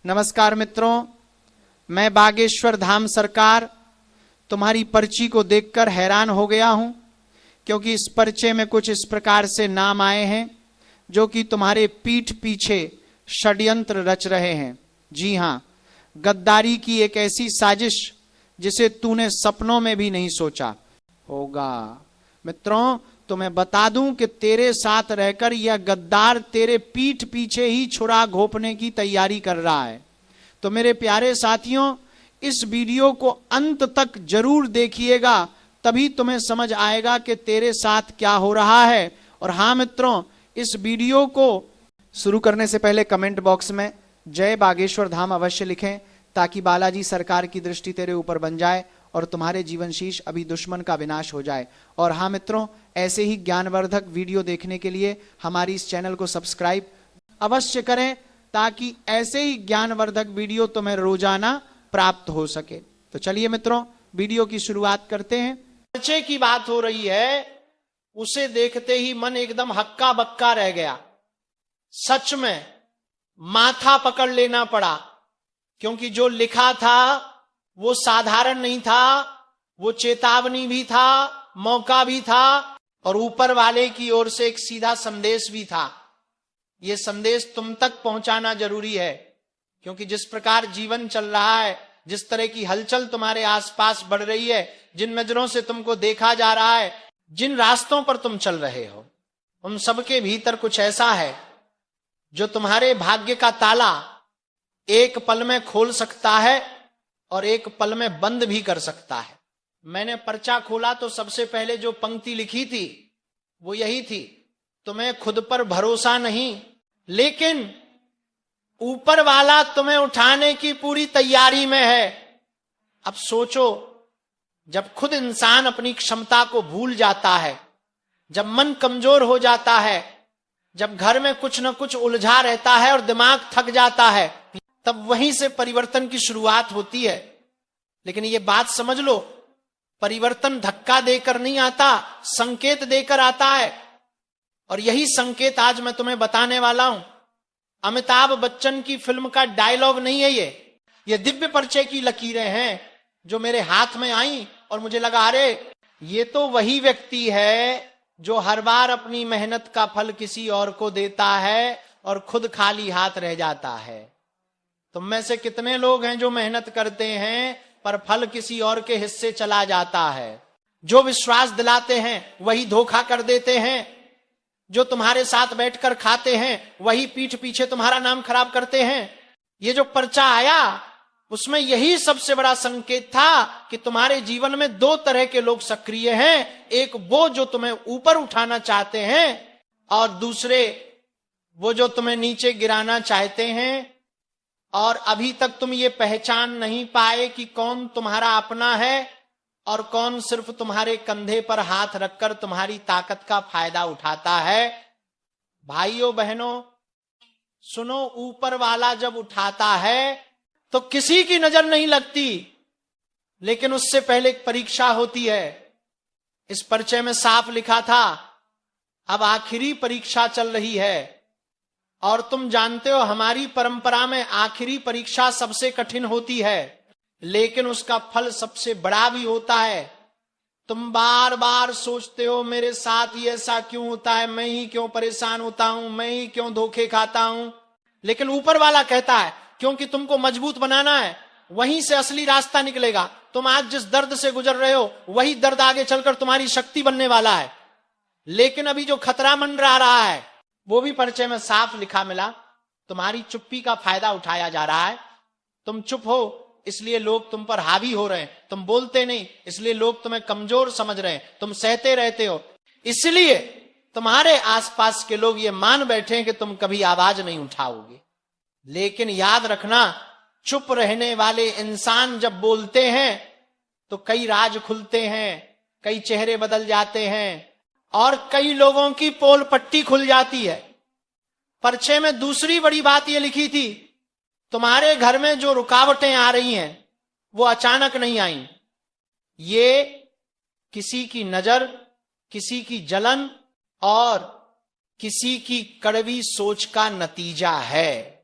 नमस्कार मित्रों, मैं बागेश्वर धाम सरकार तुम्हारी पर्ची को देखकर हैरान हो गया हूं, क्योंकि इस पर्चे में कुछ इस प्रकार से नाम आए हैं जो कि तुम्हारे पीठ पीछे षड्यंत्र रच रहे हैं। जी हां, गद्दारी की एक ऐसी साजिश जिसे तूने सपनों में भी नहीं सोचा होगा। मित्रों, तो मैं बता दूं कि तेरे साथ रहकर यह गद्दार तेरे पीठ पीछे ही छुरा घोंपने की तैयारी कर रहा है। तो मेरे प्यारे साथियों, इस वीडियो को अंत तक जरूर देखिएगा, तभी तुम्हें समझ आएगा कि तेरे साथ क्या हो रहा है। और हां मित्रों, इस वीडियो को शुरू करने से पहले कमेंट बॉक्स में जय बागेश्वर धाम अवश्य लिखें, ताकि बालाजी सरकार की दृष्टि तेरे ऊपर बन जाए और तुम्हारे जीवन शीश अभी दुश्मन का विनाश हो जाए। और हाँ मित्रों, ऐसे ही ज्ञानवर्धक वीडियो देखने के लिए हमारी इस चैनल को सब्सक्राइब अवश्य करें, ताकि ऐसे ही ज्ञानवर्धक वीडियो तुम्हें रोजाना प्राप्त हो सके। तो चलिए मित्रों, वीडियो की शुरुआत करते हैं। पर्चे की बात हो रही है, उसे देखते ही मन एकदम हक्का बक्का रह गया। सच में माथा पकड़ लेना पड़ा, क्योंकि जो लिखा था वो साधारण नहीं था, वो चेतावनी भी था, मौका भी था, और ऊपर वाले की ओर से एक सीधा संदेश भी था। ये संदेश तुम तक पहुंचाना जरूरी है, क्योंकि जिस प्रकार जीवन चल रहा है, जिस तरह की हलचल तुम्हारे आसपास बढ़ रही है, जिन नजरों से तुमको देखा जा रहा है, जिन रास्तों पर तुम चल रहे हो, उन सबके भीतर कुछ ऐसा है जो तुम्हारे भाग्य का ताला एक पल में खोल सकता है और एक पल में बंद भी कर सकता है। मैंने पर्चा खोला तो सबसे पहले जो पंक्ति लिखी थी वो यही थी, तुम्हें खुद पर भरोसा नहीं, लेकिन ऊपर वाला तुम्हें उठाने की पूरी तैयारी में है। अब सोचो, जब खुद इंसान अपनी क्षमता को भूल जाता है, जब मन कमजोर हो जाता है, जब घर में कुछ न कुछ उलझा रहता है और दिमाग थक जाता है, तब वहीं से परिवर्तन की शुरुआत होती है। लेकिन ये बात समझ लो, परिवर्तन धक्का देकर नहीं आता, संकेत देकर आता है। और यही संकेत आज मैं तुम्हें बताने वाला हूं। अमिताभ बच्चन की फिल्म का डायलॉग नहीं है ये दिव्य पर्चे की लकीरें हैं जो मेरे हाथ में आई और मुझे लगा, अरे ये तो वही व्यक्ति है जो हर बार अपनी मेहनत का फल किसी और को देता है और खुद खाली हाथ रह जाता है। तुम में से कितने लोग हैं जो मेहनत करते हैं पर फल किसी और के हिस्से चला जाता है? जो विश्वास दिलाते हैं वही धोखा कर देते हैं, जो तुम्हारे साथ बैठकर खाते हैं वही पीठ पीछे तुम्हारा नाम खराब करते हैं। ये जो पर्चा आया उसमें यही सबसे बड़ा संकेत था कि तुम्हारे जीवन में दो तरह के लोग सक्रिय हैं, एक वो जो तुम्हें ऊपर उठाना चाहते हैं, और दूसरे वो जो तुम्हें नीचे गिराना चाहते हैं। और अभी तक तुम ये पहचान नहीं पाए कि कौन तुम्हारा अपना है और कौन सिर्फ तुम्हारे कंधे पर हाथ रखकर तुम्हारी ताकत का फायदा उठाता है। भाइयों बहनों सुनो, ऊपर वाला जब उठाता है तो किसी की नजर नहीं लगती, लेकिन उससे पहले एक परीक्षा होती है। इस पर्चे में साफ लिखा था, अब आखिरी परीक्षा चल रही है। और तुम जानते हो, हमारी परंपरा में आखिरी परीक्षा सबसे कठिन होती है, लेकिन उसका फल सबसे बड़ा भी होता है। तुम बार बार सोचते हो, मेरे साथ ही ऐसा क्यों होता है, मैं ही क्यों परेशान होता हूं, मैं ही क्यों धोखे खाता हूं। लेकिन ऊपर वाला कहता है, क्योंकि तुमको मजबूत बनाना है, वहीं से असली रास्ता निकलेगा। तुम आज जिस दर्द से गुजर रहे हो वही दर्द आगे चलकर तुम्हारी शक्ति बनने वाला है। लेकिन अभी जो खतरा मंडरा रहा है वो भी पर्चे में साफ लिखा मिला, तुम्हारी चुप्पी का फायदा उठाया जा रहा है। तुम चुप हो इसलिए लोग तुम पर हावी हो रहे हैं, तुम बोलते नहीं इसलिए लोग तुम्हें कमजोर समझ रहे हैं, तुम सहते रहते हो, इसलिए तुम्हारे आसपास के लोग ये मान बैठे हैं कि तुम कभी आवाज नहीं उठाओगे। लेकिन याद रखना, चुप रहने वाले इंसान जब बोलते हैं तो कई राज खुलते हैं, कई चेहरे बदल जाते हैं और कई लोगों की पोल पट्टी खुल जाती है। पर्चे में दूसरी बड़ी बात यह लिखी थी, तुम्हारे घर में जो रुकावटें आ रही हैं वो अचानक नहीं आई, ये किसी की नजर, किसी की जलन और किसी की कड़वी सोच का नतीजा है।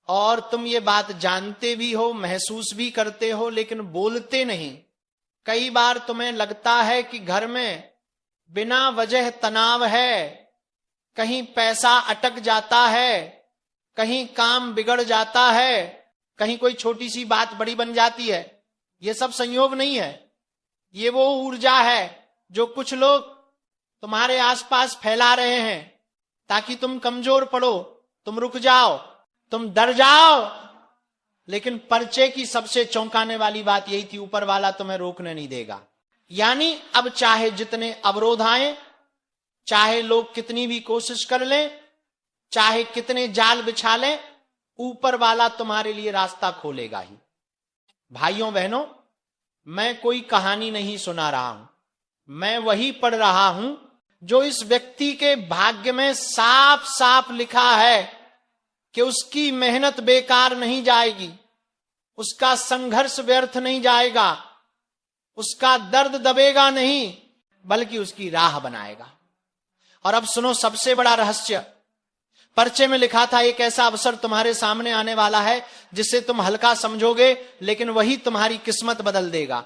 और तुम ये बात जानते भी हो, महसूस भी करते हो, लेकिन बोलते नहीं। कई बार तुम्हें लगता है कि घर में बिना वजह तनाव है, कहीं पैसा अटक जाता है, कहीं काम बिगड़ जाता है, कहीं कोई छोटी सी बात बड़ी बन जाती है। ये सब संयोग नहीं है, ये वो ऊर्जा है जो कुछ लोग तुम्हारे आसपास फैला रहे हैं ताकि तुम कमजोर पड़ो, तुम रुक जाओ, तुम डर जाओ। लेकिन पर्चे की सबसे चौंकाने वाली बात यही थी, ऊपर वाला तुम्हें रोकने नहीं देगा। यानी अब चाहे जितने अवरोध आए, चाहे लोग कितनी भी कोशिश कर लें, चाहे कितने जाल बिछा लें, ऊपर वाला तुम्हारे लिए रास्ता खोलेगा ही। भाइयों बहनों, मैं कोई कहानी नहीं सुना रहा हूं, मैं वही पढ़ रहा हूं जो इस व्यक्ति के भाग्य में साफ साफ लिखा है कि उसकी मेहनत बेकार नहीं जाएगी, उसका संघर्ष व्यर्थ नहीं जाएगा, उसका दर्द दबेगा नहीं, बल्कि उसकी राह बनाएगा। और अब सुनो सबसे बड़ा रहस्य। पर्चे में लिखा था एक ऐसा अवसर तुम्हारे सामने आने वाला है जिसे तुम हल्का समझोगे, लेकिन वही तुम्हारी किस्मत बदल देगा।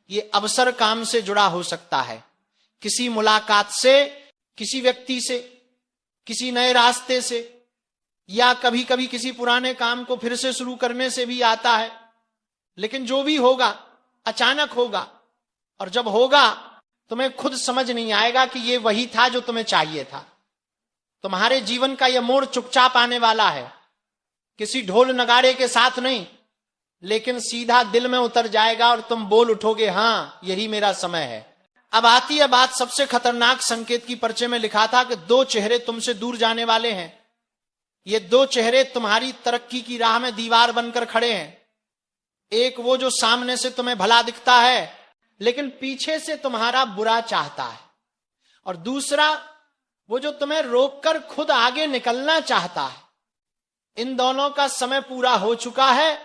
ये अवसर काम से जुड़ा हो सकता है, किसी मुलाकात से, किसी व्यक्ति से, किसी नए रास्ते से, या कभी कभी किसी पुराने काम को फिर से शुरू करने से भी आता है। लेकिन जो भी होगा अचानक होगा, और जब होगा तुम्हें खुद समझ नहीं आएगा कि ये वही था जो तुम्हें चाहिए था। तुम्हारे जीवन का यह मोड़ चुपचाप आने वाला है, किसी ढोल नगाड़े के साथ नहीं, लेकिन सीधा दिल में उतर जाएगा और तुम बोल उठोगे, हां यही मेरा समय है। अब आती है बात सबसे खतरनाक संकेत की। पर्चे में लिखा था कि दो चेहरे तुमसे दूर जाने वाले हैं। ये दो चेहरे तुम्हारी तरक्की की राह में दीवार बनकर खड़े हैं। एक वो जो सामने से तुम्हें भला दिखता है लेकिन पीछे से तुम्हारा बुरा चाहता है, और दूसरा वो जो तुम्हें रोककर खुद आगे निकलना चाहता है। इन दोनों का समय पूरा हो चुका है,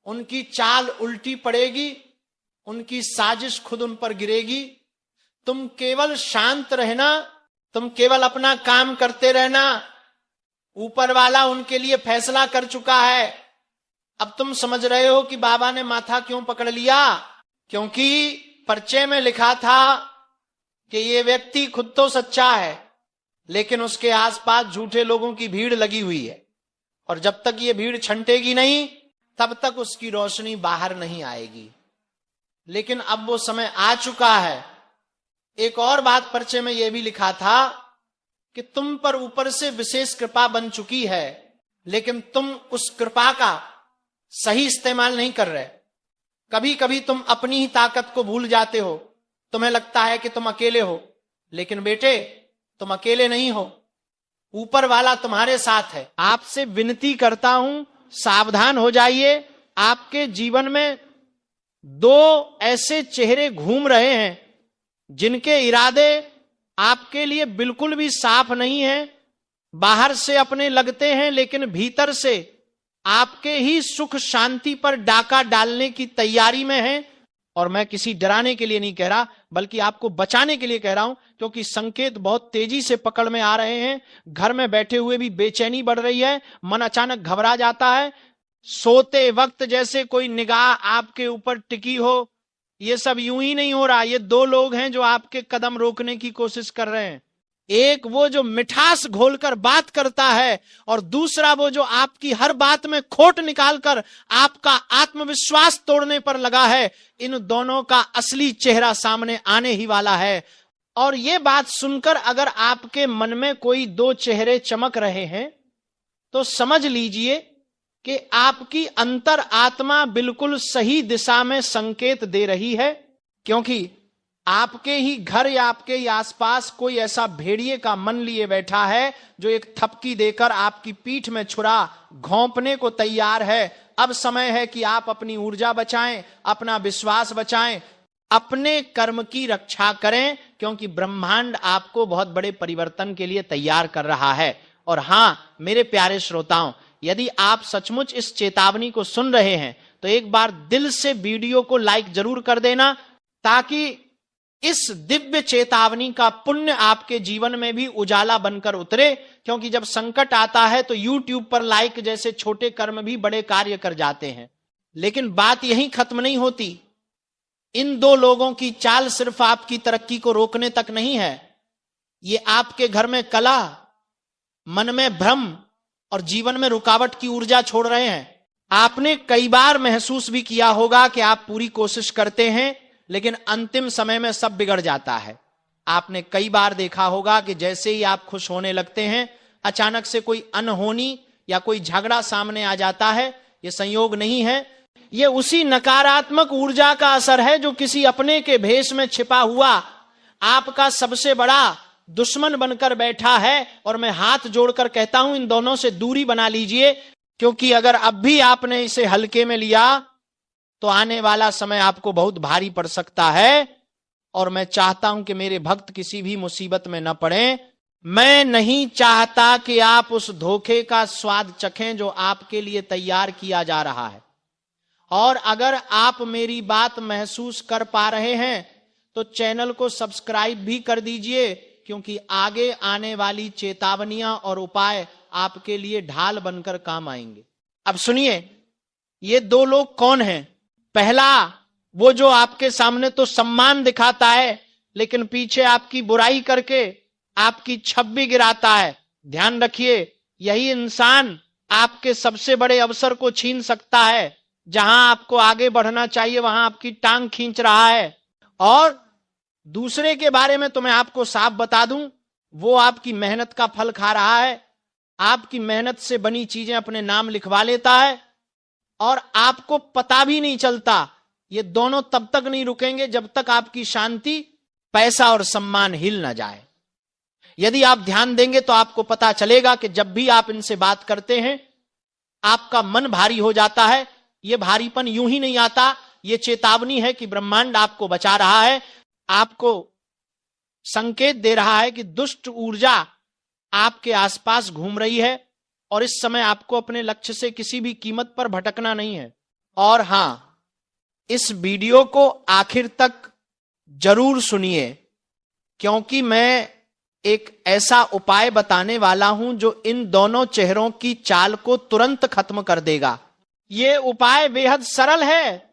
उनकी चाल उल्टी पड़ेगी, उनकी साजिश खुद उन पर गिरेगी। तुम केवल शांत रहना, तुम केवल अपना काम करते रहना। ऊपर वाला उनके लिए फैसला कर चुका है। अब तुम समझ रहे हो कि बाबा ने माथा क्यों पकड़ लिया, क्योंकि पर्चे में लिखा था कि ये व्यक्ति खुद तो सच्चा है, लेकिन उसके आसपास झूठे लोगों की भीड़ लगी हुई है, और जब तक ये भीड़ छंटेगी नहीं तब तक उसकी रोशनी बाहर नहीं आएगी। लेकिन अब वो समय आ चुका है। एक और बात पर्चे में यह भी लिखा था कि तुम पर ऊपर से विशेष कृपा बन चुकी है, लेकिन तुम उस कृपा का सही इस्तेमाल नहीं कर रहे। कभी कभी तुम अपनी ही ताकत को भूल जाते हो, तुम्हें लगता है कि तुम अकेले हो, लेकिन बेटे तुम अकेले नहीं हो, ऊपर वाला तुम्हारे साथ है। आपसे विनती करता हूं, सावधान हो जाइए। आपके जीवन में दो ऐसे चेहरे घूम रहे हैं जिनके इरादे आपके लिए बिल्कुल भी साफ नहीं है। बाहर से अपने लगते हैं, लेकिन भीतर से आपके ही सुख शांति पर डाका डालने की तैयारी में है। और मैं किसी डराने के लिए नहीं कह रहा, बल्कि आपको बचाने के लिए कह रहा हूं, क्योंकि संकेत बहुत तेजी से पकड़ में आ रहे हैं। घर में बैठे हुए भी बेचैनी बढ़ रही है, मन अचानक घबरा जाता है, सोते वक्त जैसे कोई निगाह आपके ऊपर टिकी हो। ये सब यूं ही नहीं हो रहा। ये दो लोग हैं जो आपके कदम रोकने की कोशिश कर रहे हैं। एक वो जो मिठास घोलकर बात करता है, और दूसरा वो जो आपकी हर बात में खोट निकालकर आपका आत्मविश्वास तोड़ने पर लगा है। इन दोनों का असली चेहरा सामने आने ही वाला है। और ये बात सुनकर अगर आपके मन में कोई दो चेहरे चमक रहे हैं तो समझ लीजिए कि आपकी अंतर आत्मा बिल्कुल सही दिशा में संकेत दे रही है, क्योंकि आपके ही घर या आपके ही आसपास कोई ऐसा भेड़िए का मन लिए बैठा है जो एक थपकी देकर आपकी पीठ में छुरा घोंपने को तैयार है। अब समय है कि आप अपनी ऊर्जा बचाएं, अपना विश्वास बचाएं, अपने कर्म की रक्षा करें, क्योंकि ब्रह्मांड आपको बहुत बड़े परिवर्तन के लिए तैयार कर रहा है। और हां मेरे प्यारे श्रोताओं, यदि आप सचमुच इस चेतावनी को सुन रहे हैं तो एक बार दिल से वीडियो को लाइक जरूर कर देना, ताकि इस दिव्य चेतावनी का पुण्य आपके जीवन में भी उजाला बनकर उतरे, क्योंकि जब संकट आता है तो YouTube पर लाइक जैसे छोटे कर्म भी बड़े कार्य कर जाते हैं। लेकिन बात यहीं खत्म नहीं होती। इन दो लोगों की चाल सिर्फ आपकी तरक्की को रोकने तक नहीं है, ये आपके घर में कला, मन में भ्रम और जीवन में रुकावट की ऊर्जा छोड़ रहे हैं। आपने कई बार महसूस भी किया होगा कि आप पूरी कोशिश करते हैं लेकिन अंतिम समय में सब बिगड़ जाता है। आपने कई बार देखा होगा कि जैसे ही आप खुश होने लगते हैं, अचानक से कोई अनहोनी या कोई झगड़ा सामने आ जाता है। यह संयोग नहीं है, यह उसी नकारात्मक ऊर्जा का असर है जो किसी अपने के भेष में छिपा हुआ आपका सबसे बड़ा दुश्मन बनकर बैठा है। और मैं हाथ जोड़कर कहता हूं, इन दोनों से दूरी बना लीजिए, क्योंकि अगर अब भी आपने इसे हल्के में लिया तो आने वाला समय आपको बहुत भारी पड़ सकता है। और मैं चाहता हूं कि मेरे भक्त किसी भी मुसीबत में न पड़े। मैं नहीं चाहता कि आप उस धोखे का स्वाद चखें जो आपके लिए तैयार किया जा रहा है। और अगर आप मेरी बात महसूस कर पा रहे हैं तो चैनल को सब्सक्राइब भी कर दीजिए, क्योंकि आगे आने वाली चेतावनियां और उपाय आपके लिए ढाल बनकर काम आएंगे। अब सुनिए, ये दो लोग कौन हैं? पहला, वो जो आपके सामने तो सम्मान दिखाता है लेकिन पीछे आपकी बुराई करके आपकी छवि गिराता है। ध्यान रखिए, यही इंसान आपके सबसे बड़े अवसर को छीन सकता है। जहां आपको आगे बढ़ना चाहिए वहां आपकी टांग खींच रहा है। और दूसरे के बारे में तो मैं आपको साफ बता दूं, वो आपकी मेहनत का फल खा रहा है, आपकी मेहनत से बनी चीजें अपने नाम लिखवा लेता है और आपको पता भी नहीं चलता। ये दोनों तब तक नहीं रुकेंगे जब तक आपकी शांति, पैसा और सम्मान हिल ना जाए। यदि आप ध्यान देंगे तो आपको पता चलेगा कि जब भी आप इनसे बात करते हैं आपका मन भारी हो जाता है। यह भारीपन यूं ही नहीं आता, यह चेतावनी है कि ब्रह्मांड आपको बचा रहा है, आपको संकेत दे रहा है कि दुष्ट ऊर्जा आपके आसपास घूम रही है और इस समय आपको अपने लक्ष्य से किसी भी कीमत पर भटकना नहीं है। और हां, इस वीडियो को आखिर तक जरूर सुनिए, क्योंकि मैं एक ऐसा उपाय बताने वाला हूं जो इन दोनों चेहरों की चाल को तुरंत खत्म कर देगा। यह उपाय बेहद सरल है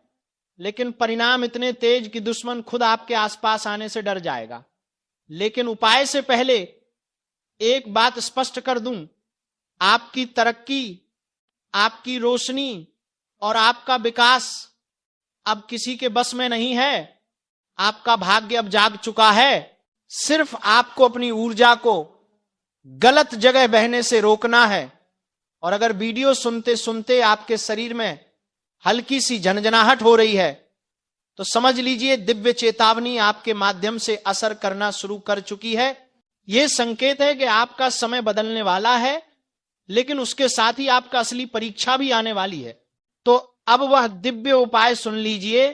लेकिन परिणाम इतने तेज कि दुश्मन खुद आपके आसपास आने से डर जाएगा। लेकिन उपाय से पहले एक बात स्पष्ट कर दूं, आपकी तरक्की, आपकी रोशनी और आपका विकास अब किसी के बस में नहीं है। आपका भाग्य अब जाग चुका है। सिर्फ आपको अपनी ऊर्जा को गलत जगह बहने से रोकना है। और अगर वीडियो सुनते सुनते आपके शरीर में हल्की सी झनझनाहट हो रही है तो समझ लीजिए दिव्य चेतावनी आपके माध्यम से असर करना शुरू कर चुकी है। यह संकेत है कि आपका समय बदलने वाला है, लेकिन उसके साथ ही आपका असली परीक्षा भी आने वाली है। तो अब वह दिव्य उपाय सुन लीजिए।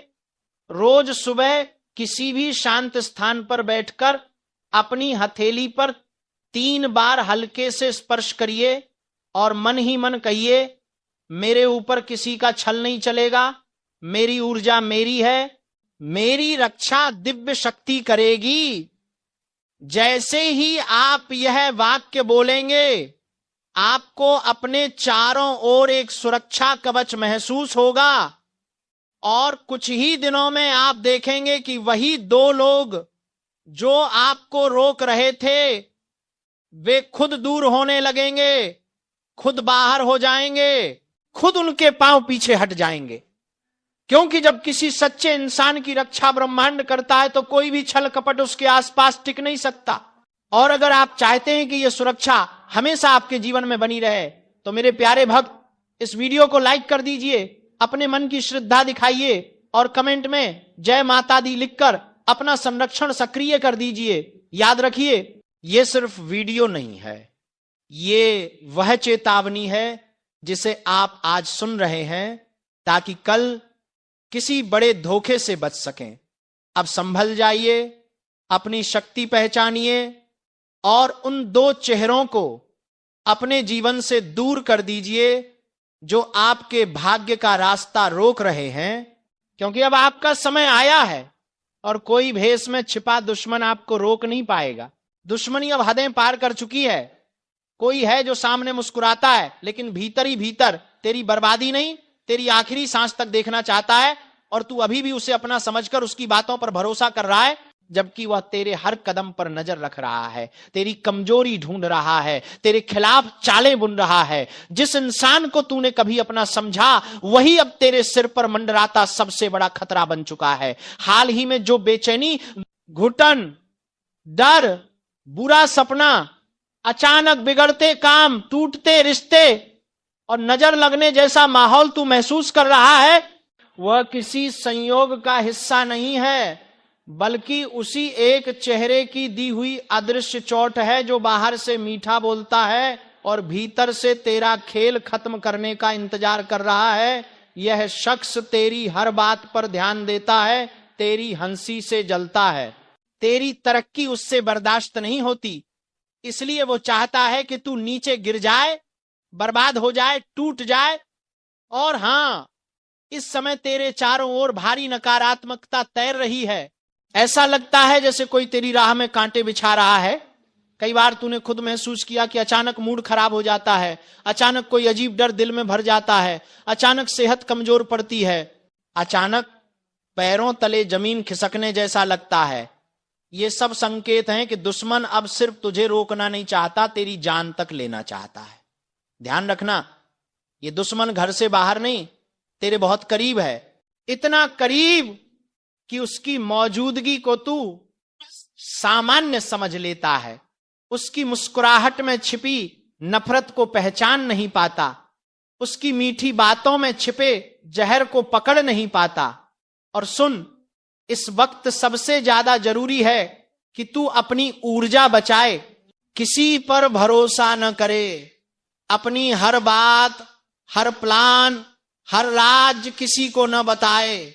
रोज सुबह किसी भी शांत स्थान पर बैठकर अपनी हथेली पर 3 बार हल्के से स्पर्श करिए और मन ही मन कहिए, मेरे ऊपर किसी का छल नहीं चलेगा, मेरी ऊर्जा मेरी है, मेरी रक्षा दिव्य शक्ति करेगी। जैसे ही आप यह वाक्य बोलेंगे आपको अपने चारों ओर एक सुरक्षा कवच महसूस होगा और कुछ ही दिनों में आप देखेंगे कि वही 2 लोग जो आपको रोक रहे थे वे खुद दूर होने लगेंगे, खुद बाहर हो जाएंगे, खुद उनके पांव पीछे हट जाएंगे। क्योंकि जब किसी सच्चे इंसान की रक्षा ब्रह्मांड करता है तो कोई भी छल कपट उसके आसपास टिक नहीं सकता। और अगर आप चाहते हैं कि यह सुरक्षा हमेशा आपके जीवन में बनी रहे तो मेरे प्यारे भक्त, इस वीडियो को लाइक कर दीजिए, अपने मन की श्रद्धा दिखाइए और कमेंट में जय माता दी लिखकर अपना संरक्षण सक्रिय कर दीजिए। याद रखिए, यह सिर्फ वीडियो नहीं है, ये वह चेतावनी है जिसे आप आज सुन रहे हैं ताकि कल किसी बड़े धोखे से बच सकें। अब संभल जाइए, अपनी शक्ति पहचानिए और उन 2 चेहरों को अपने जीवन से दूर कर दीजिए जो आपके भाग्य का रास्ता रोक रहे हैं। क्योंकि अब आपका समय आया है और कोई भेष में छिपा दुश्मन आपको रोक नहीं पाएगा। दुश्मनी अब हदें पार कर चुकी है। कोई है जो सामने मुस्कुराता है लेकिन भीतर ही भीतर तेरी बर्बादी नहीं, तेरी आखिरी सांस तक देखना चाहता है, और तू अभी भी उसे अपना समझकर उसकी बातों पर भरोसा कर रहा है, जबकि वह तेरे हर कदम पर नजर रख रहा है, तेरी कमजोरी ढूंढ रहा है, तेरे खिलाफ चालें बुन रहा है। जिस इंसान को तूने कभी अपना समझा वही अब तेरे सिर पर मंडराता सबसे बड़ा खतरा बन चुका है। हाल ही में जो बेचैनी, घुटन, डर, बुरा सपना, अचानक बिगड़ते काम, टूटते रिश्ते और नजर लगने जैसा माहौल तू महसूस कर रहा है, वह किसी संयोग का हिस्सा नहीं है, बल्कि उसी एक चेहरे की दी अदृश्य अदृश्य चोट है जो बाहर से मीठा बोलता है और भीतर से तेरा खेल खत्म करने का इंतजार कर रहा है। यह शख्स तेरी हर बात पर ध्यान देता है, तेरी हंसी से जलता है, तेरी तरक्की उससे बर्दाश्त नहीं होती, इसलिए वो चाहता है कि तू नीचे गिर जाए, बर्बाद हो जाए, टूट जाए। और हां, इस समय तेरे चारों ओर भारी नकारात्मकता तैर रही है। ऐसा लगता है जैसे कोई तेरी राह में कांटे बिछा रहा है। कई बार तूने खुद महसूस किया कि अचानक मूड खराब हो जाता है, अचानक कोई अजीब डर दिल में भर जाता है, अचानक सेहत कमजोर पड़ती है, अचानक पैरों तले जमीन खिसकने जैसा लगता है। ये सब संकेत हैं कि दुश्मन अब सिर्फ तुझे रोकना नहीं चाहता, तेरी जान तक लेना चाहता है। ध्यान रखना, ये दुश्मन घर से बाहर नहीं, तेरे बहुत करीब है, इतना करीब कि उसकी मौजूदगी को तू सामान्य समझ लेता है, उसकी मुस्कुराहट में छिपी नफरत को पहचान नहीं पाता, उसकी मीठी बातों में छिपे जहर को पकड़ नहीं पाता। और सुन, इस वक्त सबसे ज्यादा जरूरी है कि तू अपनी ऊर्जा बचाए, किसी पर भरोसा न करे, अपनी हर बात, हर प्लान, हर राज किसी को न बताए,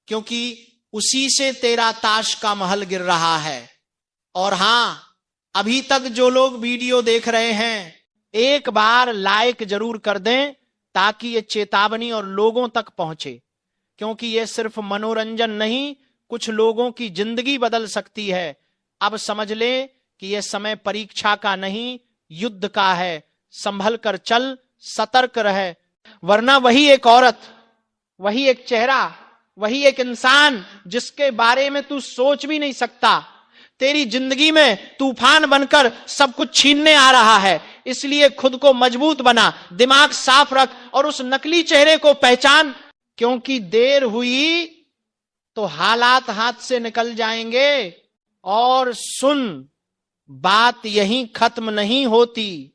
क्योंकि उसी से तेरा ताश का महल गिर रहा है। और हां, अभी तक जो लोग वीडियो देख रहे हैं, एक बार लाइक जरूर कर दें ताकि ये चेतावनी और लोगों तक पहुंचे, क्योंकि ये सिर्फ मनोरंजन नहीं, कुछ लोगों की जिंदगी बदल सकती है। अब समझ ले कि यह समय परीक्षा का नहीं, युद्ध का है। संभल कर चल, सतर्क रहे, वरना वही एक औरत, वही एक चेहरा, वही एक इंसान जिसके बारे में तू सोच भी नहीं सकता, तेरी जिंदगी में तूफान बनकर सब कुछ छीनने आ रहा है। इसलिए खुद को मजबूत बना, दिमाग साफ रख और उस नकली चेहरे को पहचान, क्योंकि देर हुई तो हालात हाथ से निकल जाएंगे। और सुन, बात यहीं खत्म नहीं होती,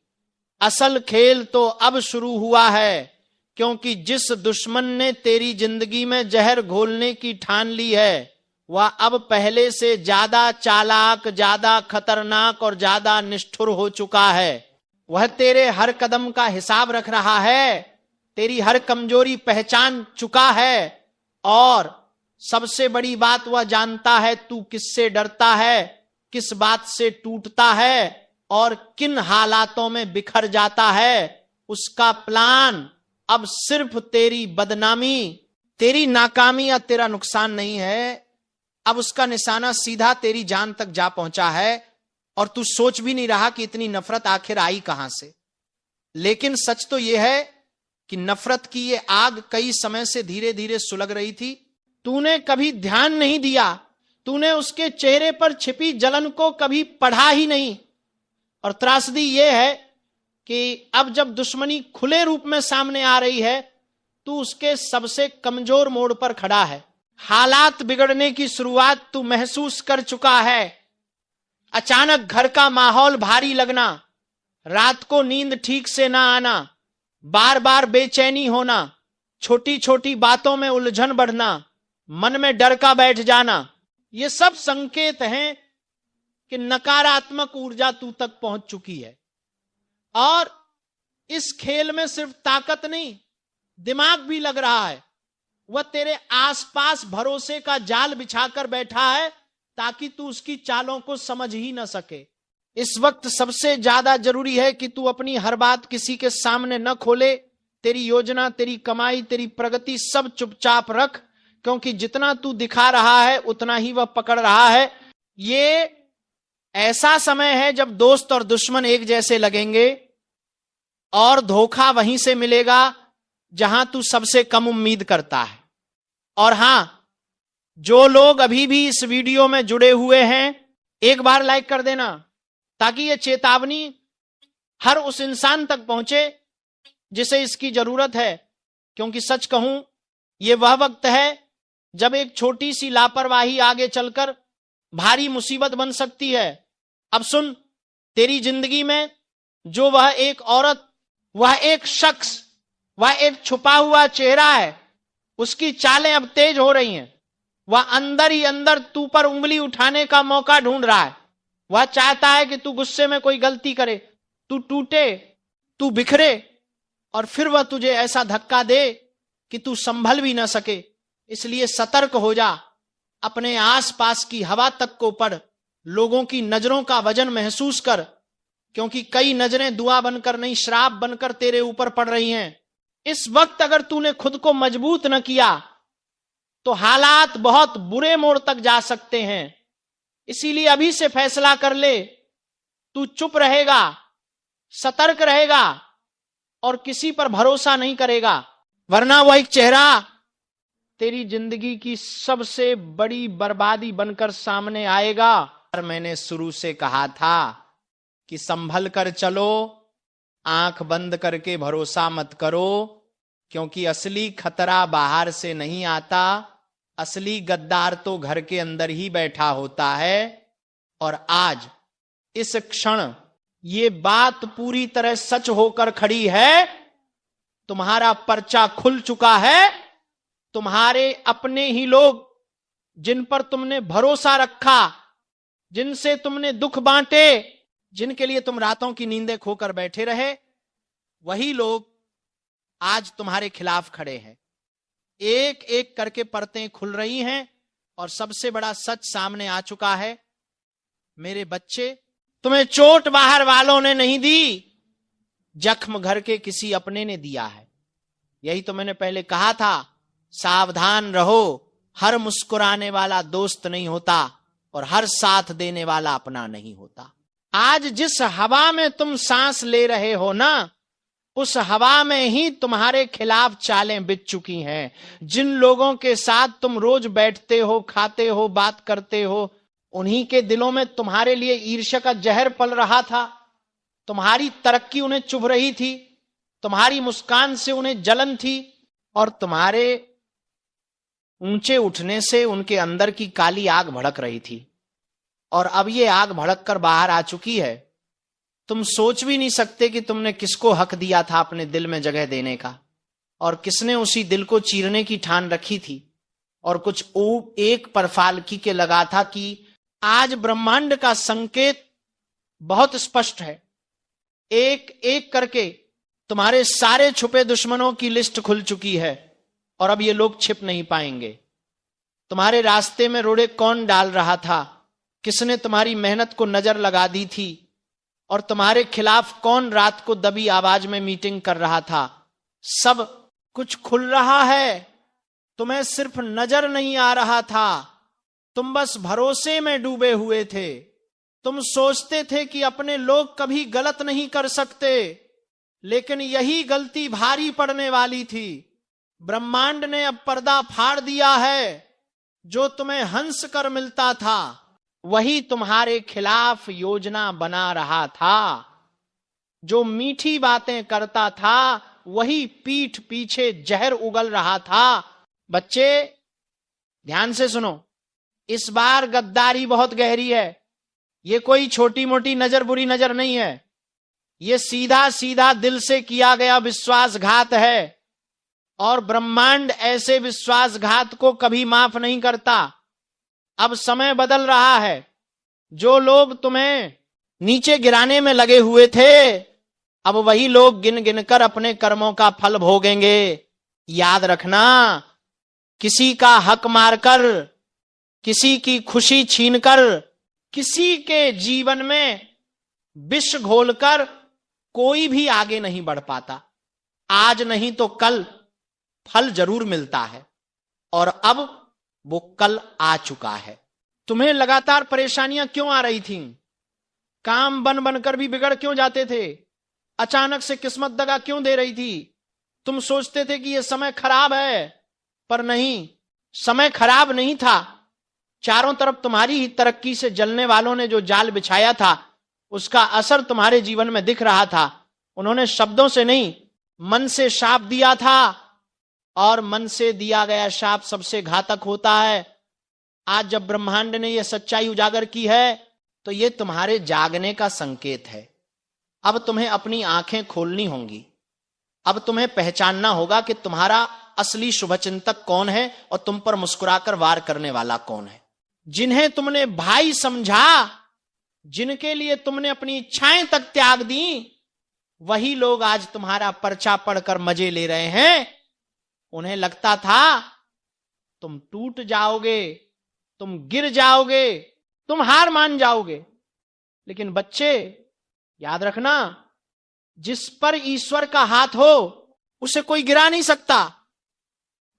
असल खेल तो अब शुरू हुआ है, क्योंकि जिस दुश्मन ने तेरी जिंदगी में जहर घोलने की ठान ली है, वह अब पहले से ज्यादा चालाक, ज्यादा खतरनाक और ज्यादा निष्ठुर हो चुका है। वह तेरे हर कदम का हिसाब रख रहा है, तेरी हर कमजोरी पहचान चुका है, और सबसे बड़ी बात वह जानता है तू किससे डरता है, किस बात से टूटता है और किन हालातों में बिखर जाता है। उसका प्लान अब सिर्फ तेरी बदनामी, तेरी नाकामी या तेरा नुकसान नहीं है, अब उसका निशाना सीधा तेरी जान तक जा पहुंचा है, और तू सोच भी नहीं रहा कि इतनी नफरत आखिर आई कहां से। लेकिन सच तो यह है कि नफरत की ये आग कई समय से धीरे धीरे सुलग रही थी। तूने कभी ध्यान नहीं दिया, तूने उसके चेहरे पर छिपी जलन को कभी पढ़ा ही नहीं। और त्रासदी यह है कि अब जब दुश्मनी खुले रूप में सामने आ रही है, तू उसके सबसे कमजोर मोड़ पर खड़ा है। हालात बिगड़ने की शुरुआत तू महसूस कर चुका है। अचानक घर का माहौल भारी लगना, रात को नींद ठीक से ना आना, बार बार बेचैनी होना, छोटी छोटी बातों में उलझन बढ़ना, मन में डर का बैठ जाना, ये सब संकेत हैं कि नकारात्मक ऊर्जा तू तक पहुंच चुकी है। और इस खेल में सिर्फ ताकत नहीं, दिमाग भी लग रहा है। वह तेरे आसपास भरोसे का जाल बिछाकर बैठा है ताकि तू उसकी चालों को समझ ही न सके। इस वक्त सबसे ज्यादा जरूरी है कि तू अपनी हर बात किसी के सामने न खोले। तेरी योजना, तेरी कमाई, तेरी प्रगति सब चुपचाप रख, क्योंकि जितना तू दिखा रहा है उतना ही वह पकड़ रहा है। ये ऐसा समय है जब दोस्त और दुश्मन एक जैसे लगेंगे और धोखा वहीं से मिलेगा जहां तू सबसे कम उम्मीद करता है। और हां, जो लोग अभी भी इस वीडियो में जुड़े हुए हैं, एक बार लाइक कर देना ताकि यह चेतावनी हर उस इंसान तक पहुंचे जिसे इसकी जरूरत है। क्योंकि सच कहूं, यह वह वक्त है जब एक छोटी सी लापरवाही आगे चलकर भारी मुसीबत बन सकती है। अब सुन, तेरी जिंदगी में जो वह एक औरत, वह एक शख्स, वह एक छुपा हुआ चेहरा है, उसकी चालें अब तेज हो रही हैं। वह अंदर ही अंदर तू पर उंगली उठाने का मौका ढूंढ रहा है। वह चाहता है कि तू गुस्से में कोई गलती करे, तू टूटे, तू बिखरे, और फिर वह तुझे ऐसा धक्का दे कि तू संभल भी ना सके। इसलिए सतर्क हो जा, अपने आसपास की हवा तक को पढ़, लोगों की नजरों का वजन महसूस कर, क्योंकि कई नजरें दुआ बनकर नहीं, श्राप बनकर तेरे ऊपर पड़ रही हैं। इस वक्त अगर तूने खुद को मजबूत न किया तो हालात बहुत बुरे मोड़ तक जा सकते हैं। इसीलिए अभी से फैसला कर ले, तू चुप रहेगा, सतर्क रहेगा और किसी पर भरोसा नहीं करेगा, वरना वह एक चेहरा तेरी जिंदगी की सबसे बड़ी बर्बादी बनकर सामने आएगा। और मैंने शुरू से कहा था कि संभल कर चलो, आंख बंद करके भरोसा मत करो, क्योंकि असली खतरा बाहर से नहीं आता, असली गद्दार तो घर के अंदर ही बैठा होता है। और आज इस क्षण ये बात पूरी तरह सच होकर खड़ी है। तुम्हारा पर्चा खुल चुका है। तुम्हारे अपने ही लोग, जिन पर तुमने भरोसा रखा, जिनसे तुमने दुख बांटे, जिनके लिए तुम रातों की नींदें खोकर बैठे रहे, वही लोग आज तुम्हारे खिलाफ खड़े हैं। एक एक करके परतें खुल रही हैं और सबसे बड़ा सच सामने आ चुका है। मेरे बच्चे, तुम्हें चोट बाहर वालों ने नहीं दी, जख्म घर के किसी अपने ने दिया है। यही तो मैंने पहले कहा था, सावधान रहो, हर मुस्कुराने वाला दोस्त नहीं होता और हर साथ देने वाला अपना नहीं होता। आज जिस हवा में तुम सांस ले रहे हो ना, उस हवा में ही तुम्हारे खिलाफ चालें बिछ चुकी हैं। जिन लोगों के साथ तुम रोज बैठते हो, खाते हो, बात करते हो, उन्हीं के दिलों में तुम्हारे लिए ईर्ष्या का जहर पल रहा था। तुम्हारी तरक्की उन्हें चुभ रही थी, तुम्हारी मुस्कान से उन्हें जलन थी, और तुम्हारे ऊंचे उठने से उनके अंदर की काली आग भड़क रही थी। और अब ये आग भड़क कर बाहर आ चुकी है। तुम सोच भी नहीं सकते कि तुमने किसको हक दिया था अपने दिल में जगह देने का, और किसने उसी दिल को चीरने की ठान रखी थी। और कुछ एक पर फालकी के लगा था कि आज ब्रह्मांड का संकेत बहुत स्पष्ट है। एक एक करके तुम्हारे सारे छुपे दुश्मनों की लिस्ट खुल चुकी है और अब ये लोग छिप नहीं पाएंगे। तुम्हारे रास्ते में रोड़े कौन डाल रहा था, किसने तुम्हारी मेहनत को नजर लगा दी थी, और तुम्हारे खिलाफ कौन रात को दबी आवाज में मीटिंग कर रहा था, सब कुछ खुल रहा है। तुम्हें सिर्फ नजर नहीं आ रहा था, तुम बस भरोसे में डूबे हुए थे। तुम सोचते थे कि अपने लोग कभी गलत नहीं कर सकते, लेकिन यही गलती भारी पड़ने वाली थी। ब्रह्मांड ने अब पर्दा फाड़ दिया है। जो तुम्हें हंस कर मिलता था वही तुम्हारे खिलाफ योजना बना रहा था। जो मीठी बातें करता था वही पीठ पीछे जहर उगल रहा था। बच्चे ध्यान से सुनो, इस बार गद्दारी बहुत गहरी है। ये कोई छोटी मोटी नजर, बुरी नजर नहीं है। ये सीधा सीधा दिल से किया गया विश्वासघात है, और ब्रह्मांड ऐसे विश्वासघात को कभी माफ नहीं करता। अब समय बदल रहा है। जो लोग तुम्हें नीचे गिराने में लगे हुए थे, अब वही लोग गिन गिन कर अपने कर्मों का फल भोगेंगे। याद रखना, किसी का हक मारकर, किसी की खुशी छीनकर, किसी के जीवन में विष घोलकर कोई भी आगे नहीं बढ़ पाता। आज नहीं तो कल फल जरूर मिलता है। और अब वो कल आ चुका है। तुम्हें लगातार परेशानियां क्यों आ रही थीं? काम बन बनकर भी बिगड़ क्यों जाते थे? अचानक से किस्मत दगा क्यों दे रही थी? तुम सोचते थे कि यह समय खराब है, पर नहीं, समय खराब नहीं था। चारों तरफ तुम्हारी ही तरक्की से जलने वालों ने जो जाल बिछाया था, उसका असर तुम्हारे जीवन में दिख रहा था। उन्होंने शब्दों से नहीं, मन से शाप दिया था, और मन से दिया गया शाप सबसे घातक होता है। आज जब ब्रह्मांड ने यह सच्चाई उजागर की है, तो यह तुम्हारे जागने का संकेत है। अब तुम्हें अपनी आंखें खोलनी होंगी। अब तुम्हें पहचानना होगा कि तुम्हारा असली शुभचिंतक कौन है और तुम पर मुस्कुराकर वार करने वाला कौन है। जिन्हें तुमने भाई समझा, जिनके लिए तुमने अपनी इच्छाएं तक त्याग दी, वही लोग आज तुम्हारा पर्चा पढ़कर मजे ले रहे हैं। उन्हें लगता था तुम टूट जाओगे, तुम गिर जाओगे, तुम हार मान जाओगे। लेकिन बच्चे, याद रखना, जिस पर ईश्वर का हाथ हो उसे कोई गिरा नहीं सकता।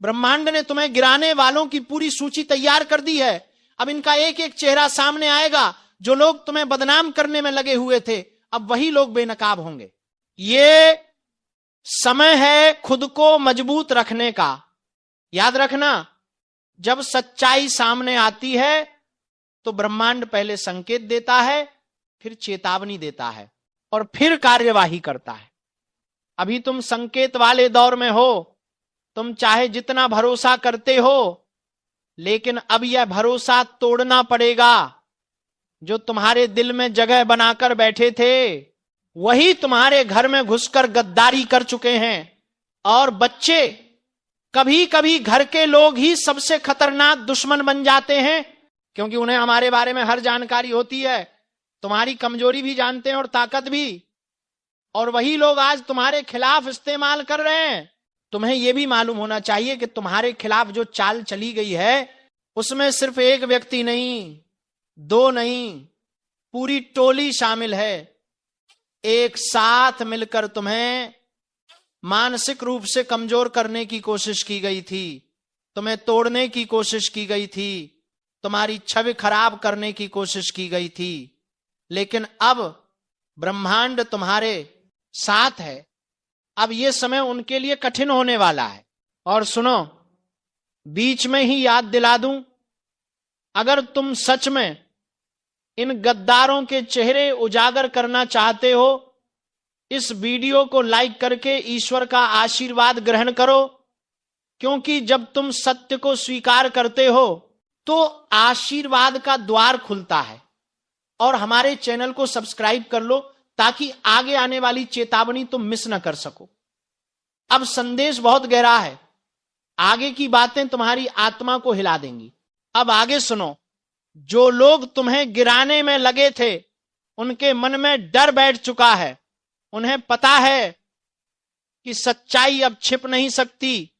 ब्रह्मांड ने तुम्हें गिराने वालों की पूरी सूची तैयार कर दी है। अब इनका एक एक चेहरा सामने आएगा। जो लोग तुम्हें बदनाम करने में लगे हुए थे, अब वही लोग बेनकाब होंगे। ये समय है खुद को मजबूत रखने का। याद रखना, जब सच्चाई सामने आती है तो ब्रह्मांड पहले संकेत देता है, फिर चेतावनी देता है, और फिर कार्यवाही करता है। अभी तुम संकेत वाले दौर में हो। तुम चाहे जितना भरोसा करते हो, लेकिन अब यह भरोसा तोड़ना पड़ेगा। जो तुम्हारे दिल में जगह बनाकर बैठे थे, वही तुम्हारे घर में घुसकर गद्दारी कर चुके हैं। और बच्चे, कभी कभी घर के लोग ही सबसे खतरनाक दुश्मन बन जाते हैं, क्योंकि उन्हें हमारे बारे में हर जानकारी होती है। तुम्हारी कमजोरी भी जानते हैं और ताकत भी। और वही लोग आज तुम्हारे खिलाफ इस्तेमाल कर रहे हैं। तुम्हें यह भी मालूम होना चाहिए कि तुम्हारे खिलाफ जो चाल चली गई है, उसमें सिर्फ एक व्यक्ति नहीं, दो नहीं, पूरी टोली शामिल है। एक साथ मिलकर तुम्हें मानसिक रूप से कमजोर करने की कोशिश की गई थी, तुम्हें तोड़ने की कोशिश की गई थी, तुम्हारी छवि खराब करने की कोशिश की गई थी। लेकिन अब ब्रह्मांड तुम्हारे साथ है। अब यह समय उनके लिए कठिन होने वाला है। और सुनो, बीच में ही याद दिला दूं, अगर तुम सच में इन गद्दारों के चेहरे उजागर करना चाहते हो, इस वीडियो को लाइक करके ईश्वर का आशीर्वाद ग्रहण करो। क्योंकि जब तुम सत्य को स्वीकार करते हो तो आशीर्वाद का द्वार खुलता है। और हमारे चैनल को सब्सक्राइब कर लो, ताकि आगे आने वाली चेतावनी तुम मिस न कर सको। अब संदेश बहुत गहरा है, आगे की बातें तुम्हारी आत्मा को हिला देंगी। अब आगे सुनो। जो लोग तुम्हें गिराने में लगे थे, उनके मन में डर बैठ चुका है। उन्हें पता है कि सच्चाई अब छिप नहीं सकती,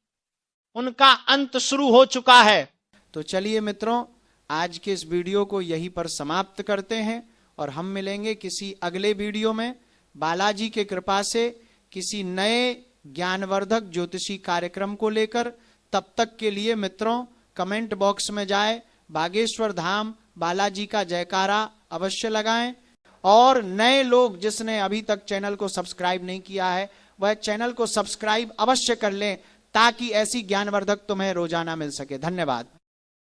उनका अंत शुरू हो चुका है। तो चलिए मित्रों, आज के इस वीडियो को यहीं पर समाप्त करते हैं, और हम मिलेंगे किसी अगले वीडियो में बालाजी के कृपा से किसी नए ज्ञानवर्धक ज्योतिषी कार्यक्रम को लेकर। तब तक के लिए मित्रों, कमेंट बॉक्स में जाए, बागेश्वर धाम बालाजी का जयकारा अवश्य लगाएं। और नए लोग जिसने अभी तक चैनल को सब्सक्राइब नहीं किया है, वह चैनल को सब्सक्राइब अवश्य कर लें, ताकि ऐसी ज्ञानवर्धक तुम्हें रोजाना मिल सके। धन्यवाद।